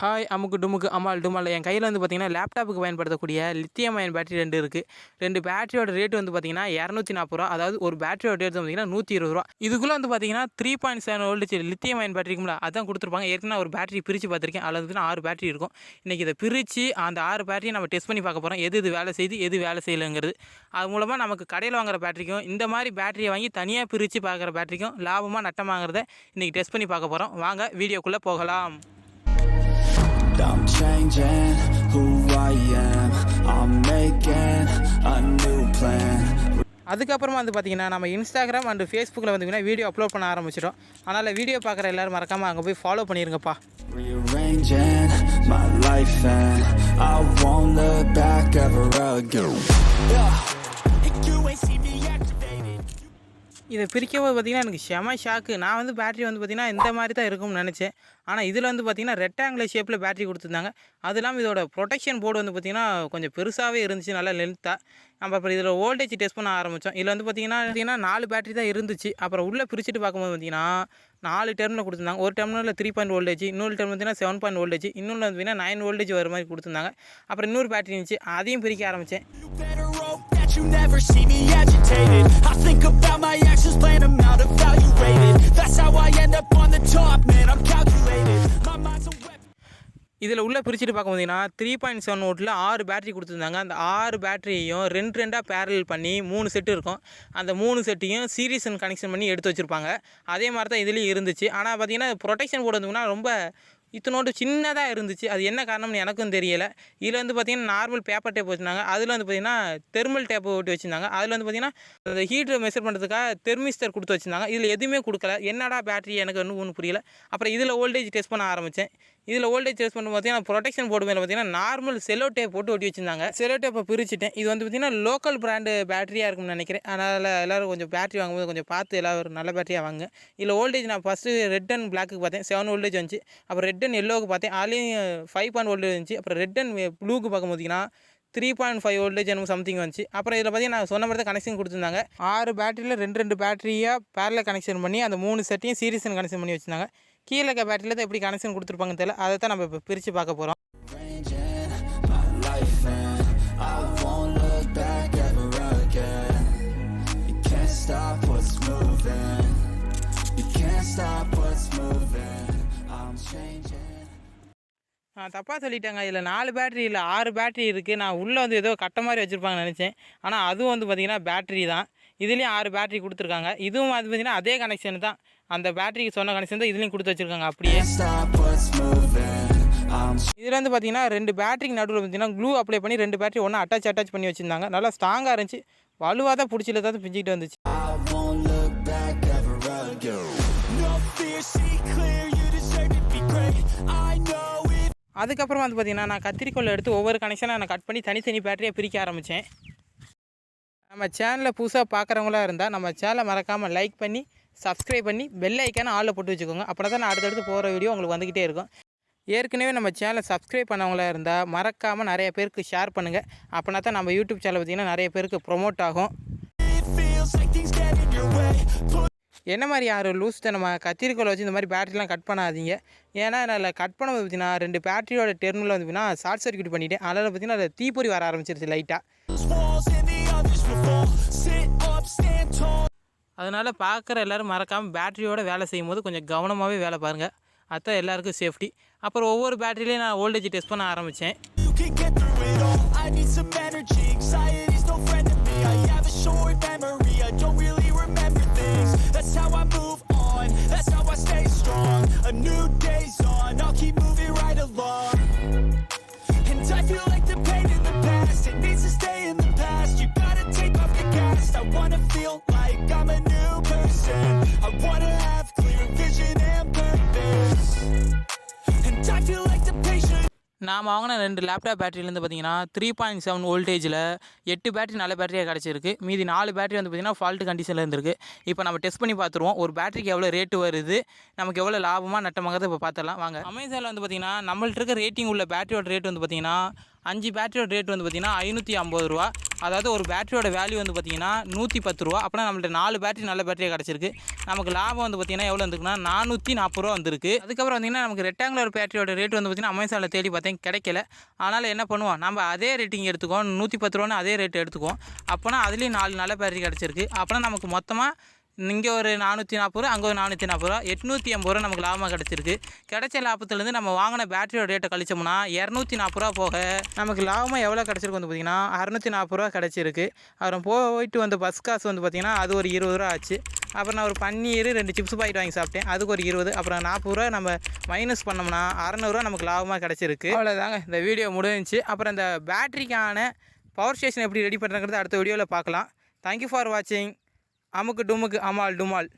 Hi அமுக்கு டுமுக்கு அம்மாள் டுமால் என் கையில் வந்து பார்த்தீங்கன்னா லேப்டாப்புக்கு பயன்படுத்தக்கூடிய லித்தியம் அயன் பேட்டரி 2 இருக்குது. 2 பேட்டரியோட ரேட் வந்து பார்த்தீங்கன்னா ₹240. அதாவது ஒரு பேட்டரியோட ரேட் வந்து பார்த்தீங்கன்னா ₹120. இதுக்குள்ளே வந்து பார்த்தீங்கன்னா 3.7 வோல்ட் லித்தியம் அயன் பேட்டரிக்கும்ல அதான் கொடுத்துருப்பாங்க. ஏற்கனவே ஒரு பேட்டரி பிரித்து பார்த்துருக்கேன். அதில் வந்து 6 பேட்டரி இருக்கும். இன்றைக்கி இதை பிரித்து அந்த 6 பேட்டரியை நம்ம டெஸ்ட் பண்ணி பார்க்க போகிறோம். எது வேலை செய்யுது எது வேலை செய்யலைங்கிறது. அது மூலமாக நமக்கு கடையில் வாங்குற பேட்டரிக்கும் இந்த மாதிரி பேட்டரியை வாங்கி தனியாக பிரித்து பார்க்குற பேட்டரிக்கும் லாபமாக நட்டமாகிறத இன்றைக்கி டெஸ்ட் பண்ணி பார்க்க போகிறோம். வாங்க வீடியோக்குள்ளே போகலாம். I'm changing who I am. I'm making a new plan. அதுக்கப்புறமா வந்து பார்த்தீங்கன்னா நம்ம இன்ஸ்டாகிராம் அண்ட் ஃபேஸ்புக்கில் வந்து வீடியோ அப்லோட் பண்ண ஆரம்பிச்சிட்டோம். அதனால் வீடியோ பார்க்குற எல்லோரும் மறக்காமல் அங்கே போய் follow பண்ணிடுங்கப்பா. Rearranging my life and I won't look back ever again. You ain't see me activated. இதை பிரிக்கும்போது பார்த்திங்கன்னா எனக்கு செம ஷாக்கு. நான் வந்து பேட்டரி வந்து பார்த்திங்கன்னா இந்த மாதிரி தான் இருக்கும்னு நினச்சேன். ஆனால் இதில் வந்து பார்த்திங்கன்னா ரெக்டாங்குலர் ஷேப்பில் பேட்டரி கொடுத்துருந்தாங்க. அது இல்லாமல் இதோட ப்ரொடெக்ஷன் போர்டு வந்து பார்த்திங்கன்னா கொஞ்சம் பெருசாகவே இருந்துச்சு, நல்லா லென்த்தாக. நம்ம அப்புறம் இதில் வோல்டேஜ் டெஸ்ட் பண்ண ஆரம்பித்தோம். இதில் வந்து பார்த்திங்கன்னா 4 பேட்டரி தான் இருந்துச்சு. அப்புறம் உள்ளே பிரிச்சுட்டு பார்க்கும்போது பார்த்திங்கன்னா 4 டெர்மினல் கொடுத்துருந்தாங்க. ஒரு டெர்மினலில் 3 வோல்டேஜ், இன்னொரு டெர்மினல் பார்த்திங்கன்னா 7 வோல்டேஜ், இன்னொன்று வந்து பார்த்திங்கன்னா 9 வோல்டேஜ் வர மாதிரி கொடுத்துருந்தாங்க. அப்புறம் இன்னொரு பேட்டரி இருந்துச்சு, அதையும் பிரிக்க ஆரம்பித்தேன். You never see me agitated. I think about my actions, plan them out, evaluated. That's how I end up on the top, man, I'm calculated. My mind's a weapon. இதில் உள்ளே பிரிச்சுட்டு பார்க்கும்போதுன்னா 3.7 வோல்ட்டில் 6 பேட்டரி கொடுத்துருந்தாங்க. அந்த 6 பேட்டரியையும் 2 பேரல் பண்ணி 3 set இருக்கும். அந்த 3 செட்டையும் series connection பண்ணி எடுத்து வச்சுருப்பாங்க. அதே மாதிரி தான் இதுலேயும் இருந்துச்சு. ஆனால் பார்த்திங்கன்னா ப்ரொடெக்ஷன் போர்டு வந்துங்கன்னா ரொம்ப இத்தனோடு சின்னதாக இருந்துச்சு. அது என்ன காரணம்னு எனக்கும் தெரியலை. இதில் வந்து பார்த்திங்கன்னா நார்மல் பேப்பர் டேப் வச்சுருந்தாங்க. அதில் வந்து பார்த்திங்கன்னா தெர்மல் டேப் ஓட்டி வச்சுருந்தாங்க. அதில் வந்து பார்த்திங்கன்னா அந்த ஹீட்டை மெஷர் பண்ணுறதுக்காக தெர்மிஸ்டர் கொடுத்து வச்சுருந்தாங்க. இதில் எதுவுமே கொடுக்கல. என்னடா பேட்டரி எனக்கு ஒன்றும் புரியல. அப்புறம் இதில் வோல்டேஜ் டெஸ்ட் பண்ண ஆரம்பித்தேன். இதில் வோல்டேஜ் டெஸ்ட் பண்ணி பார்த்தீங்கன்னா ப்ரொடெக்ஷன் போர்டு மேலே பார்த்திங்கன்னா நார்மல் செலோ டேப் போட்டு ஒட்டி வச்சுருந்தாங்க. செலோ டேப்பை பிரிச்சுட்டேன். இது வந்து பார்த்திங்கன்னா லோக்கல் பிராண்டு பேட்டரியாக இருக்கும்னு நினைக்கிறேன். அதனால் எல்லோரும் கொஞ்சம் பேட்டரி வாங்கும்போது கொஞ்சம் பார்த்து எல்லோரும் நல்ல பேட்டரியாக வாங்க. இதில் வோல்டேஜ் நான் ஃபஸ்ட்டு ரெட் அண்ட் பிளாக்கு பார்த்தேன், 7 வோல்டேஜ் வந்துச்சு. அப்புறம் ரெட் அண்ட் எல்லோவுக்கு பார்த்தேன், அதுலேயும் 5 வோல்டேஜ் இருந்துச்சு. அப்புறம் ரெட் அண்ட் ப்ளூக்கு பார்க்கும் பார்த்தீங்கன்னா 3.5 வோல்டேஜ் எனக்கு சம்திங் வந்துச்சு. அப்புறம் இதில் பார்த்தீங்கன்னா நான் சொன்ன மாதிரி தான் கனெக்ஷன் கொடுத்துருந்தாங்க. 6 பேட்டரியில் 2 பேட்டரியாக பேரலில் கனெக்ஷன் பண்ணி அந்த 3 செட்டையும் சீரிஸ் கனெக்ஷன் பண்ணி வச்சுருந்தாங்க. கீழே இருக்க பேட்டரியில் தான் எப்படி கனெக்ஷன் கொடுத்துருப்பாங்கன்னு தெரியல. அதை தான் நம்ம இப்போ பிரித்து பார்க்க போகிறோம். தப்பாக சொல்லிட்டாங்க. இதில் 4 பேட்டரி இல்லை 6 பேட்டரி இருக்குது. நான் உள்ளே வந்து ஏதோ கட்ட மாதிரி வச்சுருப்பாங்கன்னு நினச்சேன். ஆனால் அதுவும் வந்து பார்த்திங்கன்னா பேட்டரி தான். இதுலேயும் 6 பேட்டரி கொடுத்துருக்காங்க. இதுவும் அது பார்த்திங்கன்னா அதே கனெக்ஷன் தான். அந்த பேட்டரிக்கு சொன்ன கனெக்ஷன் தான் இதுலேயும் கொடுத்து வச்சுருக்காங்க அப்படியே. இதில் வந்து பார்த்திங்கன்னா 2 பேட்டரிக்கு நடுவில் பார்த்திங்கன்னா க்ளூ அப்ளை பண்ணி 2 பேட்டரி ஒன்றா அட்டாச் பண்ணி வச்சுருந்தாங்க. நல்லா ஸ்ட்ராங்காக இருந்துச்சு. வலுவாக தான் பிடிச்சில தான் பிஞ்சிக்கிட்டு வந்துச்சு. அதுக்கப்புறம் வந்து பார்த்திங்கன்னா நான் கத்திரிக்கோல் எடுத்து ஒவ்வொரு கனெக்ஷனாக நான் கட் பண்ணி தனித்தனி பேட்டரியை பிரிக்க ஆரம்பித்தேன். நம்ம சேனலை புதுசாக பார்க்குறவங்களா இருந்தால் நம்ம சேனலை மறக்காமல் லைக் பண்ணி சப்ஸ்கிரைப் பண்ணி பெல் ஐக்கான ஆளில் போட்டு வச்சுக்கோங்க. அப்படின்னா தான் நான் அடுத்தடுத்து போகிற வீடியோ உங்களுக்கு வந்துக்கிட்டே இருக்கும். ஏற்கனவே நம்ம சேனலை சப்ஸ்கிரைப் பண்ணவங்களா இருந்தால் மறக்காமல் நிறைய பேருக்கு ஷேர் பண்ணுங்கள். அப்படின்னா தான் நம்ம யூடியூப் சேனல் பார்த்திங்கன்னா நிறைய பேருக்கு ப்ரொமோட் ஆகும். என்ன மாதிரி யாரும் லூஸ் நம்ம கத்திரிக்கோலை வச்சு இந்த மாதிரி பேட்டரிலாம் கட் பண்ணாதீங்க. ஏன்னா நான் கட் பண்ணும்போது பார்த்திங்கன்னா 2 பேட்டரியோட டெர்மினல் வந்து பார்த்திங்கன்னா ஷார்ட் சர்க்யூட் பண்ணிவிட்டேன். அதனால் பார்த்திங்கன்னா அதை தீப்பொறி வர ஆரம்பிச்சிருச்சு லைட்டாக. அதனால் பார்க்குற எல்லோரும் மறக்காமல் பேட்டரியோட வேலை செய்யும் போது கொஞ்சம் கவனமாகவே வேலை பாருங்கள். அதுதான் எல்லாருக்கும் சேஃப்டி. அப்புறம் ஒவ்வொரு பேட்டரியிலையும் நான் வோல்டேஜ் டெஸ்ட் பண்ண ஆரம்பித்தேன். நான் வாங்கின 2 லேப்டாப் பேட்டரியிலேருந்து பார்த்திங்கன்னா 3.7 வோல்டேஜில் 8 பேட்டரி நல்ல பேட்டரியாக கிடச்சிருக்கு. மீதி 4 பேட்டரி வந்து பார்த்திங்கன்னா ஃபால்ட் கண்டிஷனில் இருந்திருக்கு. இப்போ நம்ம டெஸ்ட் பண்ணி பார்த்துருவோம். ஒரு பேட்டரிக்கு எவ்வளோ ரேட்டு வருது, நமக்கு எவ்வளோ லாபமாக நட்டமாகறத இப்போ பார்த்துடலாம் வாங்க. அமேசானில் வந்து பார்த்திங்கன்னா நம்மள்ட்ட இருக்க ரேட்டிங் உள்ள பேட்டரியோட ரேட் வந்து பார்த்திங்கன்னா 5 பேட்டரியோட ரேட் வந்து பார்த்திங்கன்னா ₹550. அதாவது ஒரு பேட்டரியோட வேல்யூ வந்து பார்த்திங்கன்னா 110 ரூபா. அப்போனா நம்மள்ட்ட 4 பேட்டரி நல்ல பேட்டரியாக கிடச்சிருக்கு. நமக்கு லாபம் வந்து பார்த்திங்கன்னா எவ்வளோ வந்துருக்குன்னா 440 ரூபா வந்திருக்கு. அதுக்கப்புறம் பார்த்திங்கன்னா நமக்கு ரெக்டாங்குலர் பேட்டரியோட ரேட் வந்து பார்த்திங்கன்னா அமேசானில் தேடி பார்த்தேன் கிடைக்கல. அதனால் என்ன பண்ணுவோம், நம்ம அதே ரேட்டிங் எடுத்துக்குவோம், 110 ரூபான்னு அதே ரேட் எடுத்துக்குவோம். அப்போனா அதுலேயும் 4 நல்ல பேட்டரி கிடச்சிருக்கு. அப்போனா நமக்கு மொத்தமாக இங்கே ஒரு 440 ரூபா, அங்கே ஒரு 440 ரூபா, 880 ரூபா நமக்கு லாபமாக கிடச்சிருக்கு. கிடைச்ச லாபத்துலேருந்து நம்ம வாங்கின பேட்டரியோட ரேட்டை கழிச்சோம்னா 240 ரூபா போக நமக்கு லாபமாக எவ்வளோ கிடச்சிருக்கு வந்து பார்த்திங்கன்னா 640 ரூபா கிடச்சிருக்கு. அப்புறம் போயிட்டு வந்த பஸ் காசு வந்து பார்த்திங்கன்னா அது ஒரு 20 ரூபா ஆச்சு. அப்புறம் நான் ஒரு பன்னீர் 2 சிப்ஸ் பாக்கெட் வாங்கி சாப்பிட்டேன், அதுக்கு ஒரு 20. அப்புறம் 40 ரூபா நம்ம மைனஸ் பண்ணோம்னா 600 ரூபா நமக்கு லாபமாக கிடச்சிருக்கு. அவ்வளோதாங்க, இந்த வீடியோ முடிஞ்சிச்சு. அப்புறம் இந்த பேட்டரிக்கான பவர் ஸ்டேஷன் எப்படி ரெடி பண்ணுறங்கிறது அடுத்த வீடியோவில் பார்க்கலாம். தேங்க்யூ ஃபார் வாட்சிங். அமுக்கு டுமுக்கு அமால் டுமால்.